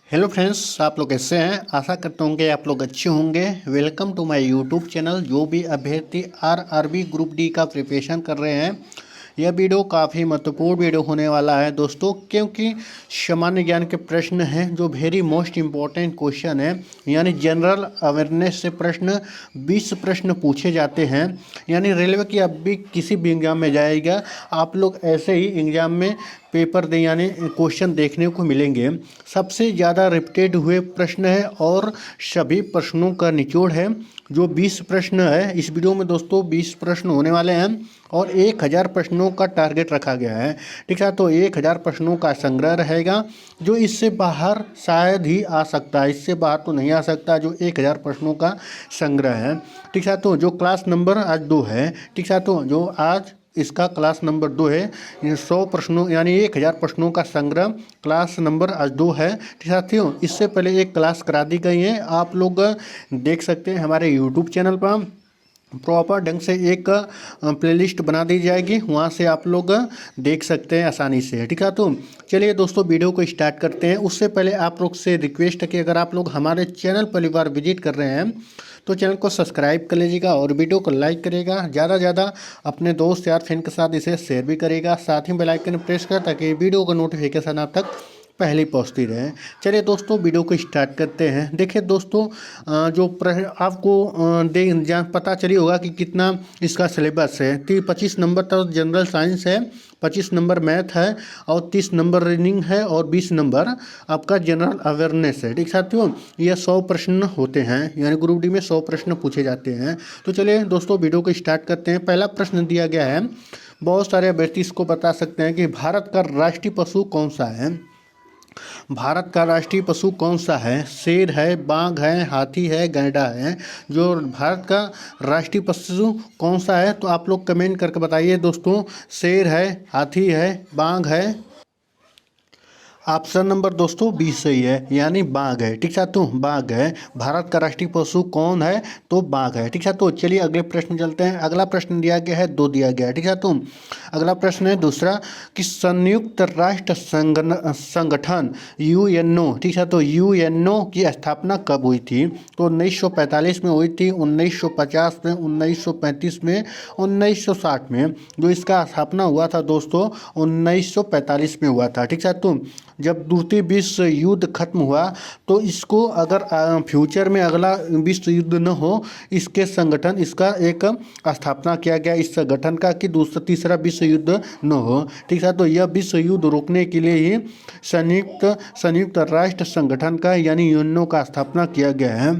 Hello friends, आप लोग कैसे हैं। आशा करता हूँ कि आप लोग अच्छे होंगे। Welcome to my YouTube channel. जो भी अभ्यर्थी आरआरबी ग्रुप डी का प्रिपरेशन कर रहे हैं, यह वीडियो काफ़ी महत्वपूर्ण वीडियो होने वाला है दोस्तों, क्योंकि सामान्य ज्ञान के प्रश्न हैं जो वेरी मोस्ट इम्पॉर्टेंट क्वेश्चन है। यानी जनरल अवेयरनेस से प्रश्न 20 प्रश्न पूछे जाते हैं। यानी रेलवे की अब भी किसी भी एग्जाम में जाएगा, आप लोग ऐसे ही एग्जाम में पेपर दे यानी क्वेश्चन देखने को मिलेंगे। सबसे ज़्यादा रिपीटेड हुए प्रश्न है और सभी प्रश्नों का निचोड़ है। जो 20 प्रश्न है इस वीडियो में दोस्तों 20 प्रश्न होने वाले हैं और 1000 प्रश्नों का टारगेट रखा गया है। ठीक है, तो 1000 प्रश्नों का संग्रह रहेगा जो इससे बाहर शायद ही आ सकता है। इससे बाहर तो नहीं आ सकता जो 1000 प्रश्नों का संग्रह है। ठीक है, तो जो क्लास नंबर आज 2 है। ठीक है, तो जो आज इसका क्लास नंबर 2 है। 100 प्रश्नों यानी 1000 प्रश्नों का संग्रह क्लास नंबर आज 2 है। ठीक साथियों, इससे पहले एक क्लास करा दी गई है, आप लोग देख सकते हैं हमारे यूट्यूब चैनल पर। प्रॉपर ढंग से एक प्लेलिस्ट बना दी जाएगी, वहाँ से आप लोग देख सकते हैं आसानी से। ठीक है, तो चलिए दोस्तों वीडियो को स्टार्ट करते हैं। उससे पहले आप लोग से रिक्वेस्ट है कि अगर आप लोग हमारे चैनल पहली बार विजिट कर रहे हैं तो चैनल को सब्सक्राइब कर लीजिएगा और वीडियो को लाइक करेगा। ज़्यादा से ज़्यादा अपने दोस्त यार फ्रेंड के साथ इसे शेयर भी करेगा। साथ ही बेल आइकन प्रेस कर ताकि वीडियो का नोटिफिकेशन आप तक पहले पहुंचती रहे। चलिए दोस्तों वीडियो को स्टार्ट करते हैं। देखिए दोस्तों, जो आपको पता चली होगा कि कितना इसका सिलेबस है। 25 नंबर तक जनरल साइंस है, 25 नंबर मैथ है और 30 नंबर रीडिंग है और 20 नंबर आपका जनरल अवेयरनेस है। ठीक साथियों, यह 100 प्रश्न होते हैं, यानी ग्रुप डी में 100 प्रश्न पूछे जाते हैं। तो चलिए दोस्तों वीडियो को स्टार्ट करते हैं। पहला प्रश्न दिया गया है, बहुत सारे अभ्यर्थी इसको बता सकते हैं कि भारत का राष्ट्रीय पशु कौन सा है। भारत का राष्ट्रीय पशु कौन सा है। शेर है, बाघ है, हाथी है, गैंडा है। जो भारत का राष्ट्रीय पशु कौन सा है तो आप लोग कमेंट करके बताइए दोस्तों। शेर है, हाथी है, बाघ है। ऑप्शन नंबर दोस्तों 20 सही है, यानी बाघ है। ठीक है, तो बाघ है। भारत का राष्ट्रीय पशु कौन है तो बाघ है। ठीक है, तो चलिए अगले प्रश्न चलते हैं। अगला प्रश्न दिया गया है 2 दिया गया है। ठीक है, तो अगला प्रश्न है दूसरा कि संयुक्त राष्ट्र संगठन यूएनओ, ठीक है, तो यूएनओ की स्थापना कब हुई थी तो 1945 में हुई थी, 1950 में, 1935 में, 1960 में। जो इसका स्थापना हुआ था दोस्तों 1945 में हुआ था। ठीक है, तो जब द्वितीय विश्व युद्ध खत्म हुआ तो इसको अगर फ्यूचर में अगला विश्व युद्ध न हो, इसके संगठन इसका एक स्थापना किया गया इस संगठन का कि तीसरा विश्व युद्ध न हो। ठीक है, तो यह विश्व युद्ध रोकने के लिए ही संयुक्त राष्ट्र संगठन का यानी यूएनओ का स्थापना किया गया है।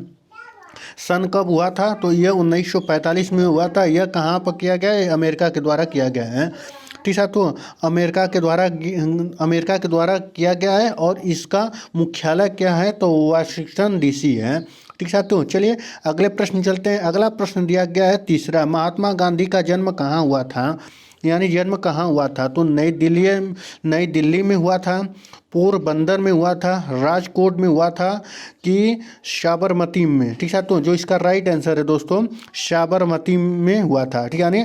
सन कब हुआ था तो यह 1945 में हुआ था। यह कहाँ पर किया गया है, अमेरिका के द्वारा किया गया है। ठीक है, तो अमेरिका के द्वारा किया गया है और इसका मुख्यालय क्या है तो वाशिंगटन डीसी है। ठीक है, तो चलिए अगले प्रश्न चलते हैं। अगला प्रश्न दिया गया है तीसरा, महात्मा गांधी का जन्म कहाँ हुआ था, यानी जन्म कहाँ हुआ था तो नई दिल्ली में हुआ था, पोरबंदर में हुआ था, राजकोट में हुआ था कि साबरमती में। ठीक है, तो जो इसका राइट आंसर है दोस्तों साबरमती में हुआ था। ठीक है, यानी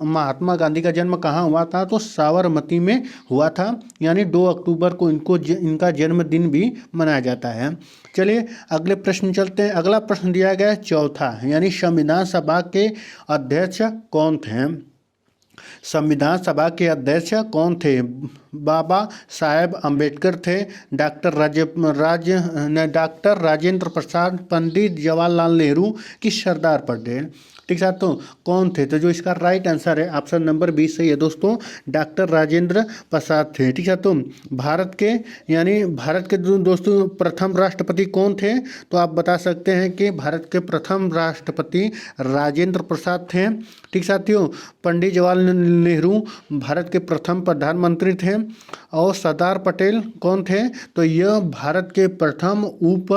महात्मा गांधी का जन्म कहाँ हुआ था तो साबरमती में हुआ था, यानी 2 अक्टूबर को इनका जन्मदिन भी मनाया जाता है। चलिए अगले प्रश्न चलते हैं। अगला प्रश्न दिया गया है चौथा, यानी संविधान सभा के अध्यक्ष कौन थे। संविधान सभा के अध्यक्ष कौन थे, बाबा साहेब अम्बेडकर थे, डॉक्टर राजेंद्र प्रसाद, पंडित जवाहरलाल नेहरू की सरदार पटेल। ठीक है, तो कौन थे तो जो इसका राइट आंसर है ऑप्शन नंबर 20 सही है दोस्तों, डॉक्टर राजेंद्र प्रसाद थे। ठीक है, तो भारत के दोस्तों प्रथम राष्ट्रपति कौन थे तो आप बता सकते हैं कि भारत के प्रथम राष्ट्रपति राजेंद्र प्रसाद थे। ठीक साथियों, पंडित जवाहरलाल नेहरू भारत के प्रथम प्रधानमंत्री थे और सरदार पटेल कौन थे तो यह भारत के प्रथम उप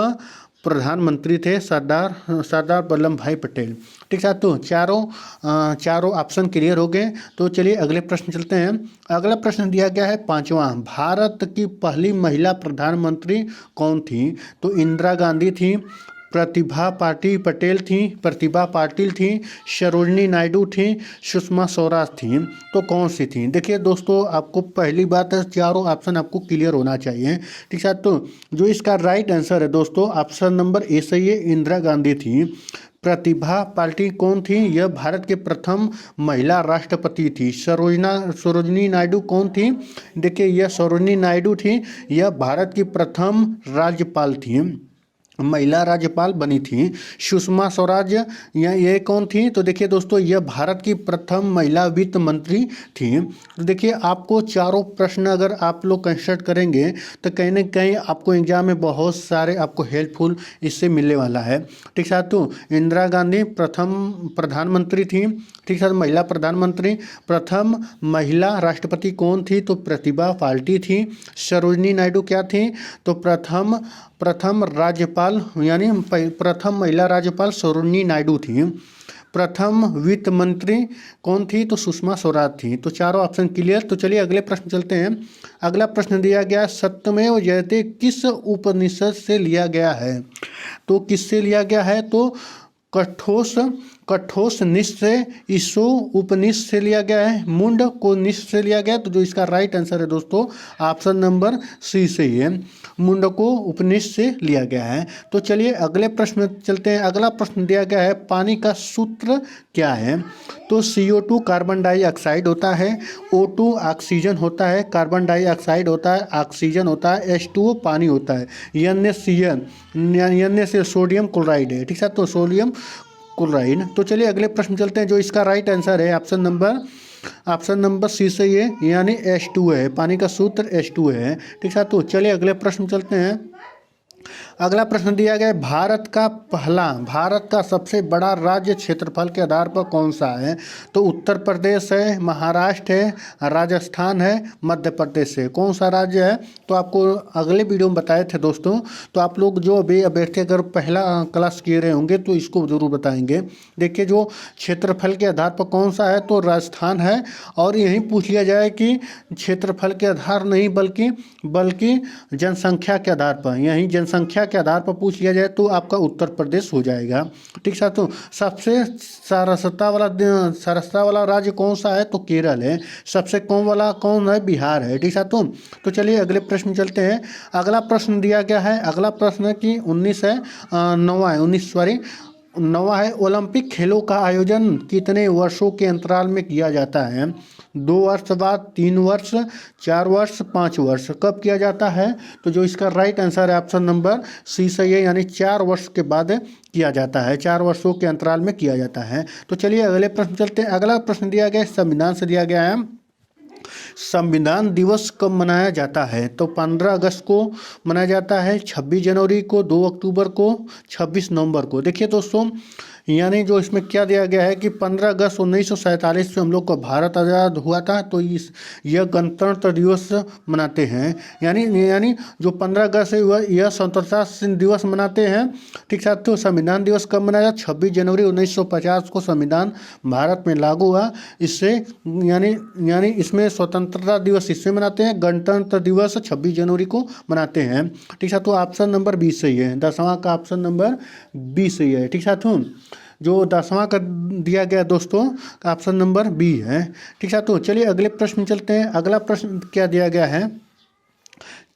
प्रधानमंत्री थे, सरदार वल्लभ भाई पटेल। ठीक है, तो चारों ऑप्शन क्लियर हो गए। तो चलिए अगले प्रश्न चलते हैं। अगला प्रश्न दिया गया है पांचवा, भारत की पहली महिला प्रधानमंत्री कौन थी तो इंदिरा गांधी थी, प्रतिभा पाटिल थी, सरोजनी नायडू थी, सुषमा स्वराज थी, तो कौन सी थी? देखिए दोस्तों, आपको पहली बात है चारों ऑप्शन आपको क्लियर होना चाहिए, ठीक है। तो जो इसका राइट आंसर है दोस्तों, ऑप्शन नंबर ए सही है, इंदिरा गांधी थी। प्रतिभा पाटिल कौन थी? यह भारत के प्रथम महिला राष्ट्रपति थी। सरोजनी नायडू कौन थी? देखिए यह सरोजनी नायडू थी, यह भारत की प्रथम राज्यपाल थी, महिला राज्यपाल बनी थी। सुषमा स्वराज ये कौन थी? तो देखिए दोस्तों, यह भारत की प्रथम महिला वित्त मंत्री थी। तो देखिए आपको चारों प्रश्न अगर आप लोग कंसिडर करेंगे तो कहीं ना कहीं आपको एग्जाम में बहुत सारे आपको हेल्पफुल इससे मिलने वाला है, ठीक है। तो इंदिरा गांधी प्रथम प्रधानमंत्री थी, ठीक है, महिला प्रधानमंत्री। प्रथम महिला राष्ट्रपति कौन थी? तो प्रतिभा पाटिल थी। सरोजनी नायडू क्या थी? तो प्रथम राज्यपाल यानी प्रथम महिला राज्यपाल सरोजनी नायडू थी। प्रथम वित्त मंत्री कौन थी? तो सुषमा स्वराज थी। तो चारों ऑप्शन क्लियर। तो चलिए अगले प्रश्न चलते हैं। अगला प्रश्न दिया गया, सत्यमेव जयते किस उपनिषद से लिया गया है? तो किससे लिया गया है? तो कठोस निश्चय ईसो उपनिषद से लिया गया है, मुंड को निश्चय से लिया गया है। तो जो इसका राइट आंसर है दोस्तों, ऑप्शन नंबर सी सही है, मुंड को उपनिषद से लिया गया है। तो चलिए अगले प्रश्न में चलते हैं। अगला प्रश्न दिया गया है, पानी का सूत्र क्या है? तो CO2 कार्बन डाइऑक्साइड होता है, O2 ऑक्सीजन होता है, कार्बन डाइऑक्साइड होता है, ऑक्सीजन होता है, H2O पानी होता है, NaCl सोडियम क्लोराइड है, ठीक है। तो सोडियम क्लोराइड। तो चलिए अगले प्रश्न चलते हैं। जो इसका राइट आंसर है ऑप्शन नंबर सी सही है, यानी H2 है, पानी का सूत्र H2 है, ठीक है। तो चलिए अगले प्रश्न चलते हैं। अगला प्रश्न दिया गया है, भारत का सबसे बड़ा राज्य क्षेत्रफल के आधार पर कौन सा है? तो उत्तर प्रदेश है, महाराष्ट्र है, राजस्थान है, मध्य प्रदेश है। कौन सा राज्य है? तो आपको अगले वीडियो में बताए थे दोस्तों। तो आप लोग जो अभी अभ्यर्थी अगर पहला क्लास किए रहे होंगे तो इसको जरूर बताएंगे। देखिए जो क्षेत्रफल के आधार पर कौन सा है, तो राजस्थान है। और यही पूछ लिया जाए कि क्षेत्रफल के आधार नहीं बल्कि जनसंख्या के आधार पर, यही जनसंख्या के आधार पर पूछ लिया जाए तो आपका उत्तर प्रदेश हो जाएगा, ठीक है। तो सबसे सारस्वता वाला राज्य कौन सा है? तो केरल है। सबसे कम वाला कौन है? बिहार है, ठीक है। तो चलिए अगले प्रश्न चलते हैं। अगला प्रश्न दिया गया है, अगला प्रश्न की 9वां है, ओलंपिक खेलों का आयोजन कितने वर्षों के अंतराल में किया जाता है? 2 वर्ष बाद, 3 वर्ष, 4 वर्ष, 5 वर्ष। कब किया जाता है? तो जो इसका राइट आंसर है ऑप्शन नंबर सी सही है, यानी 4 वर्ष के बाद किया जाता है, 4 वर्षों के अंतराल में किया जाता है। तो चलिए अगले प्रश्न चलते हैं। अगला प्रश्न दिया गया है, संविधान से दिया गया है, संविधान दिवस कब मनाया जाता है? तो 15 अगस्त को मनाया जाता है, 26 जनवरी को, 2 अक्टूबर को, 26 नवंबर को। देखिए दोस्तों, यानी जो इसमें क्या दिया गया है कि 15 अगस्त 1947 में हम लोग को भारत आज़ाद हुआ था, तो यह गणतंत्र दिवस मनाते हैं। यानी जो 15 अगस्त है वह यह स्वतंत्रता दिवस मनाते हैं, ठीक है। तो संविधान दिवस कब मनाया? 26 जनवरी 1950 को संविधान भारत में लागू हुआ। इससे यानी इसमें स्वतंत्रता दिवस इससे मनाते हैं, गणतंत्र दिवस 26 जनवरी को मनाते हैं, ठीक है। तो ऑप्शन नंबर 20 सही है, 10वां का ऑप्शन नंबर 20 सही है, ठीक है। तो जो 10वां का दिया गया दोस्तों, ऑप्शन नंबर बी है, ठीक है। तो चलिए अगले प्रश्न चलते हैं। अगला प्रश्न क्या दिया गया है,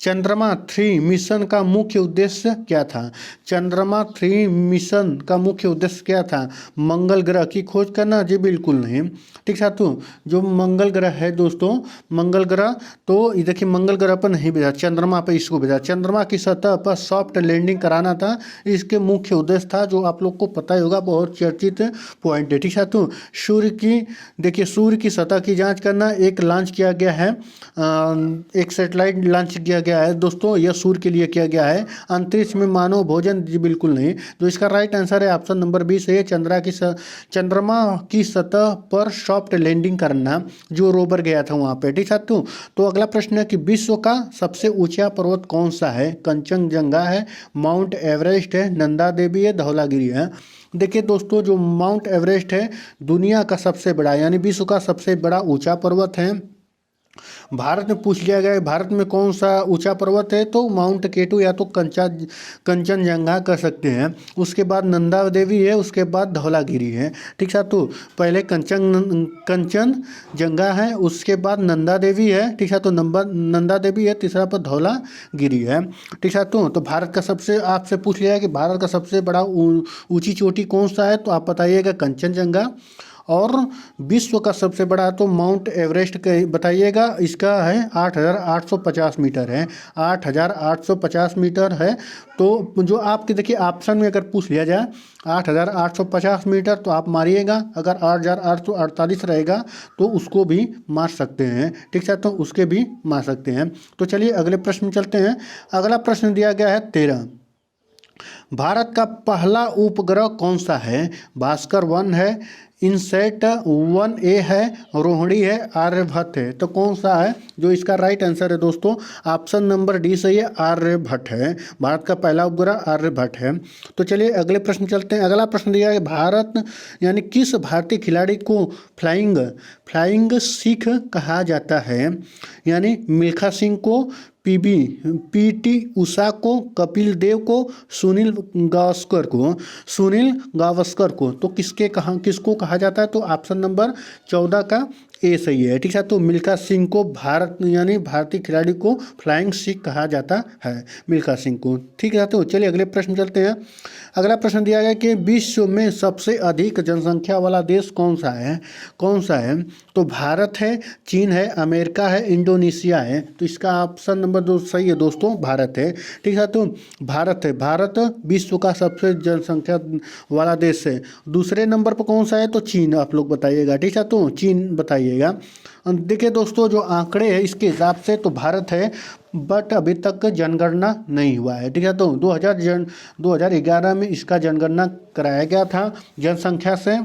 चंद्रमा 3 मिशन का मुख्य उद्देश्य क्या था? चंद्रमा 3 मिशन का मुख्य उद्देश्य क्या था? मंगल ग्रह की खोज करना? जी बिल्कुल नहीं, ठीक है। तो जो मंगल ग्रह है दोस्तों, मंगल ग्रह, तो देखिए मंगल ग्रह पर नहीं भेजा, चंद्रमा पर इसको भेजा। चंद्रमा की सतह पर सॉफ्ट लैंडिंग कराना था, इसके मुख्य उद्देश्य था, जो आप लोग को पता ही होगा, बहुत चर्चित पॉइंट है, ठीक है। तो सूर्य की सतह की जाँच करना, एक लॉन्च किया गया है, एक सेटेलाइट लॉन्च किया गया है दोस्तों, यह सूर्य के लिए किया गया है। अंतरिक्ष में मानव भोजन? जी बिल्कुल नहीं। तो इसका राइट आंसर है ऑप्शन नंबर 20 है, चंद्रमा की सतह पर सॉफ्ट लैंडिंग करना, जो रोवर गया था वहाँ पे, ठीक है। तो अगला प्रश्न है कि विश्व का सबसे ऊंचा पर्वत कौन सा है? कंचनजंगा है, माउंट एवरेस्ट है, नंदा देवी है, धौलागिरी है। देखिए दोस्तों, जो माउंट एवरेस्ट है दुनिया का सबसे बड़ा यानी विश्व का सबसे बड़ा ऊंचा पर्वत है, भारत में पूछ लिया गया है भारत में कौन सा ऊंचा पर्वत है, तो माउंट केटू या तो कंचनजंगा कर सकते हैं। उसके बाद नंदा देवी है, उसके बाद धौलागिरी है। ठीक है, तो पहले कंचनजंगा है, उसके बाद नंदा देवी है। ठीक है, तो नंबर नंदा देवी है, तीसरा पर धौलागिरी है। ठीक है, तो भारत का सबसे आपसे पूछ लिया है कि भारत का सबसे बड़ा ऊंची चोटी कौन सा है, तो आप बताइएगा कंचनजंगा। और विश्व का सबसे बड़ा तो माउंट एवरेस्ट का बताइएगा, इसका है 8,850 मीटर है, 8,850 मीटर है। तो जो आपके देखिए ऑप्शन में अगर पूछ लिया जाए 8,850 मीटर, तो आप मारिएगा, अगर 8,848 रहेगा तो उसको भी मार सकते हैं। ठीक है, तो उसके भी मार सकते हैं। तो चलिए अगले प्रश्न में चलते हैं। अगला प्रश्न दिया गया है 13। भारत का पहला उपग्रह कौन सा है? भास्कर 1 है, इनसैट 1A है, रोहिणी है, आर्यभट्ट है। तो कौन सा है जो इसका राइट आंसर है दोस्तों? ऑप्शन नंबर डी सही है, आर्यभट्ट है। भारत का पहला उपग्रह आर्यभट्ट है। तो चलिए अगले प्रश्न चलते हैं। अगला प्रश्न दिया है भारत यानी किस भारतीय खिलाड़ी को फ्लाइंग सिख कहा जाता है? यानी मिल्खा सिंह को, पीटी उषा को, कपिल देव को, सुनील गावस्कर को। तो किसको कहा जाता है? तो ऑप्शन नंबर 14 का ए सही है। ठीक है, तो मिल्खा सिंह को भारत यानी भारतीय खिलाड़ी को फ्लाइंग सिख कहा जाता है, मिल्खा सिंह को। ठीक है, तो चलिए अगले प्रश्न चलते हैं। अगला प्रश्न दिया गया कि विश्व में सबसे अधिक जनसंख्या वाला देश कौन सा है? तो भारत है, चीन है, अमेरिका है, इंडोनेशिया है। तो इसका ऑप्शन नंबर 2 सही है दोस्तों, भारत है। ठीक है, तो भारत विश्व का सबसे जनसंख्या वाला देश है। दूसरे नंबर पर कौन सा है? तो चीन, आप लोग बताइएगा। ठीक है, तो चीन बताइएगा। देखिए दोस्तों, जो आंकड़े हैं इसके हिसाब से तो भारत है, बट अभी तक जनगणना नहीं हुआ है। ठीक है, तो 2011 में इसका जनगणना कराया गया था जनसंख्या से।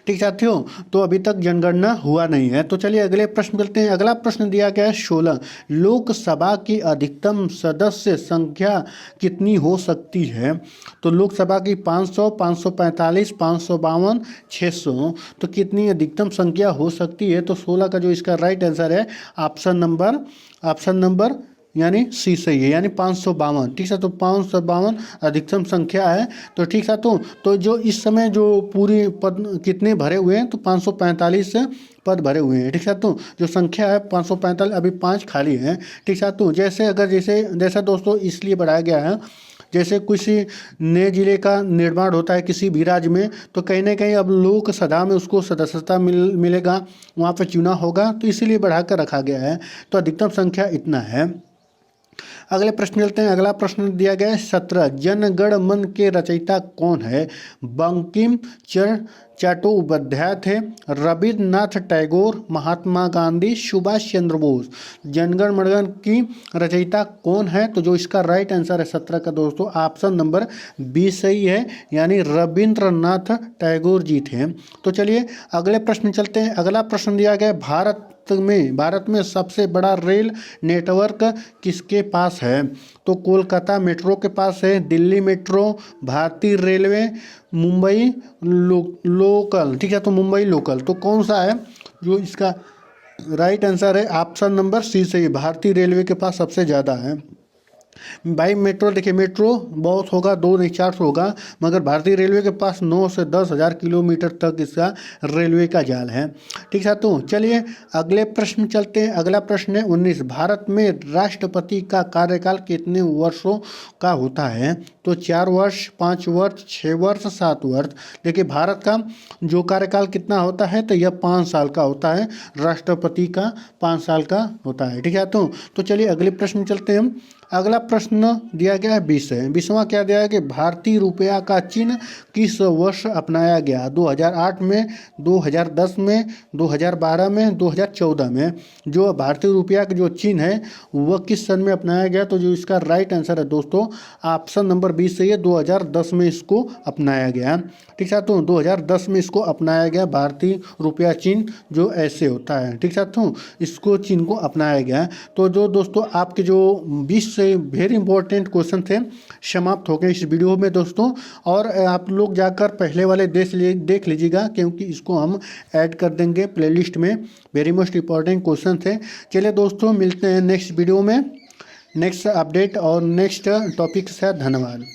ठीक साथियों, तो अभी तक जनगणना हुआ नहीं है। तो चलिए अगले प्रश्न चलते हैं। अगला प्रश्न दिया गया है 16। लोकसभा की अधिकतम सदस्य संख्या कितनी हो सकती है? तो लोकसभा की 500, 545, 552, 600। तो कितनी अधिकतम संख्या हो सकती है? तो 16 का जो इसका राइट आंसर है ऑप्शन नंबर यानी सी सही है, यानी 552। ठीक है, तो 552 अधिकतम संख्या है। तो ठीक है, तो जो इस समय जो पूरी पद कितने भरे हुए हैं? तो 545 पद भरे हुए हैं। ठीक है, तो जो संख्या है 545, अभी 5 खाली हैं। ठीक है, तो जैसा दोस्तों इसलिए बढ़ाया गया है, जैसे किसी नए जिले का निर्माण होता है किसी भी राज्य में, तो कहीं ना कहीं अब लोकसभा में उसको सदस्यता मिलेगा, वहाँ पर चुनाव होगा, तो इसीलिए बढ़ाकर रखा गया है। तो अधिकतम संख्या इतना है। अगले प्रश्न चलते हैं। अगला प्रश्न दिया गया है 17। जनगण मन के रचयिता कौन है? बंकिम चंद्र चट्टोपाध्याय थे, रविन्द्रनाथ टैगोर, महात्मा गांधी, सुभाष चंद्र बोस। जनगण मन की रचयिता कौन है? तो जो इसका राइट आंसर है 17 का दोस्तों ऑप्शन नंबर बी सही है, यानी रविन्द्रनाथ टैगोर जी थे। तो चलिए अगले प्रश्न चलते हैं। अगला प्रश्न दिया गया भारत में सबसे बड़ा रेल नेटवर्क किसके पास है? तो कोलकाता मेट्रो के पास है, दिल्ली मेट्रो, भारतीय रेलवे, मुंबई लोकल। ठीक है, तो मुंबई लोकल। तो कौन सा है जो इसका राइट आंसर है? ऑप्शन नंबर सी सही, भारतीय रेलवे के पास सबसे ज़्यादा है। भाई मेट्रो देखिए, मेट्रो बहुत होगा, 2 नहीं 400 होगा, मगर भारतीय रेलवे के पास 9 से 10 हज़ार किलोमीटर तक इसका रेलवे का जाल है। ठीक है, तो चलिए अगले प्रश्न चलते हैं। अगला प्रश्न है 19। भारत में राष्ट्रपति का कार्यकाल कितने वर्षों का होता है? तो 4 वर्ष, 5 वर्ष, 6 वर्ष, 7 वर्ष। देखिए भारत का जो कार्यकाल कितना होता है, तो यह 5 साल का होता है। राष्ट्रपति का 5 साल का होता है। ठीक है, तो चलिए अगले प्रश्न चलते हैं। अगला प्रश्न दिया गया है 20 है। 20वां क्या दिया है कि भारतीय रुपया का चिन्ह किस वर्ष अपनाया गया? 2008 में, 2010 में, 2012 में, 2014 में। जो भारतीय रुपया का जो चिन्ह है वह किस सन में अपनाया गया? तो जो इसका राइट आंसर है दोस्तों ऑप्शन नंबर 20 सही है, 2010 में इसको अपनाया गया। ठीक है, तो 2010 में इसको अपनाया गया भारतीय रुपया चिन्ह जो ऐसे होता है। ठीक है, तो इसको चिन्ह को अपनाया गया। तो जो दोस्तों आपके जो 20 वेरी इंपॉर्टेंट क्वेश्चन थे समाप्त हो गए इस वीडियो में दोस्तों। और आप लोग जाकर पहले वाले देख लीजिएगा, क्योंकि इसको हम ऐड कर देंगे प्लेलिस्ट में। वेरी मोस्ट इंपॉर्टेंट क्वेश्चन थे। चलिए दोस्तों, मिलते हैं नेक्स्ट वीडियो में, नेक्स्ट अपडेट और नेक्स्ट टॉपिक से। धन्यवाद।